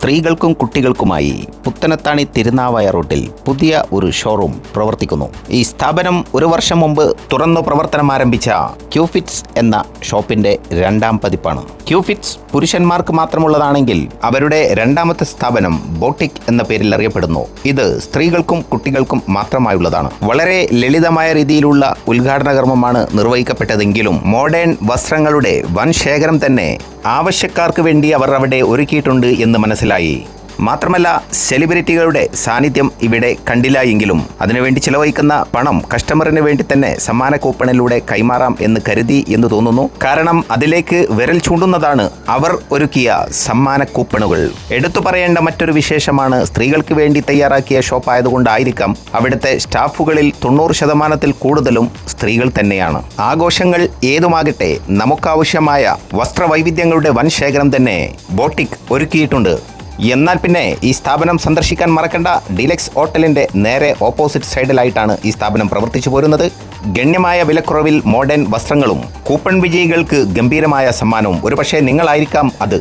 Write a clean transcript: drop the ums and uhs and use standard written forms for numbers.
സ്ത്രീകൾക്കും കുട്ടികൾക്കുമായി പുത്തനത്താണി തിരുനാവായ റൂട്ടിൽ പുതിയ ഒരു ഷോറൂം പ്രവർത്തിക്കുന്നു. ഈ സ്ഥാപനം ഒരു വർഷം മുമ്പ് തുറന്നു പ്രവർത്തനം ആരംഭിച്ച ക്യൂഫിറ്റ്സ് എന്ന ഷോപ്പിന്റെ രണ്ടാം പതിപ്പാണ്. ക്യൂഫിറ്റ്സ് പുരുഷന്മാർക്ക് മാത്രമുള്ളതാണെങ്കിൽ അവരുടെ രണ്ടാമത്തെ സ്ഥാപനം ബോട്ടിക് എന്ന പേരിൽ അറിയപ്പെടുന്നു. ഇത് സ്ത്രീകൾക്കും കുട്ടികൾക്കും മാത്രമായുള്ളതാണ്. വളരെ ലളിതമായ രീതിയിലുള്ള ഉദ്ഘാടന കർമ്മമാണ് നിർവഹിക്കപ്പെട്ടതെങ്കിലും മോഡേൺ വസ്ത്രങ്ങളുടെ വൻ ശേഖരം തന്നെ ആവശ്യക്കാർക്ക് വേണ്ടി അവർ അവിടെ ഒരുക്കിയിട്ടുണ്ട് എന്ന് മനസ്സിലായി. മാത്രമല്ല, സെലിബ്രിറ്റികളുടെ സാന്നിധ്യം ഇവിടെ കണ്ടില്ല എങ്കിലും അതിനുവേണ്ടി ചിലവഴിക്കുന്ന പണം കസ്റ്റമറിന് വേണ്ടി തന്നെ സമ്മാന കൂപ്പണിലൂടെ കൈമാറാം എന്ന് കരുതി എന്ന് തോന്നുന്നു. കാരണം അതിലേക്ക് വിരൽ ചൂണ്ടുന്നതാണ് അവർ ഒരുക്കിയ സമ്മാന കൂപ്പണുകൾ. എടുത്തു പറയേണ്ട മറ്റൊരു വിശേഷമാണ്, സ്ത്രീകൾക്ക് വേണ്ടി തയ്യാറാക്കിയ ഷോപ്പ് ആയതുകൊണ്ടായിരിക്കാം അവിടുത്തെ സ്റ്റാഫുകളിൽ 90% കൂടുതലും സ്ത്രീകൾ തന്നെയാണ്. ആഘോഷങ്ങൾ ഏതുമാകട്ടെ, നമുക്കാവശ്യമായ വസ്ത്രവൈവിധ്യങ്ങളുടെ വൻ ശേഖരം തന്നെ ബോട്ടിക് ഒരുക്കിയിട്ടുണ്ട്. എന്നാൽ പിന്നെ ഈ സ്ഥാപനം സന്ദർശിക്കാൻ മറക്കണ്ട. ഡീലക്സ് ഹോട്ടലിന്റെ നേരെ ഓപ്പോസിറ്റ് സൈഡിലായിട്ടാണ് ഈ സ്ഥാപനം പ്രവർത്തിച്ചു പോരുന്നത്. ഗണ്യമായ വിലക്കുറവിൽ മോഡേൺ വസ്ത്രങ്ങളും കൂപ്പൺ വിജയികൾക്ക് ഗംഭീരമായ സമ്മാനവും. ഒരുപക്ഷെ നിങ്ങളായിരിക്കാം അത്.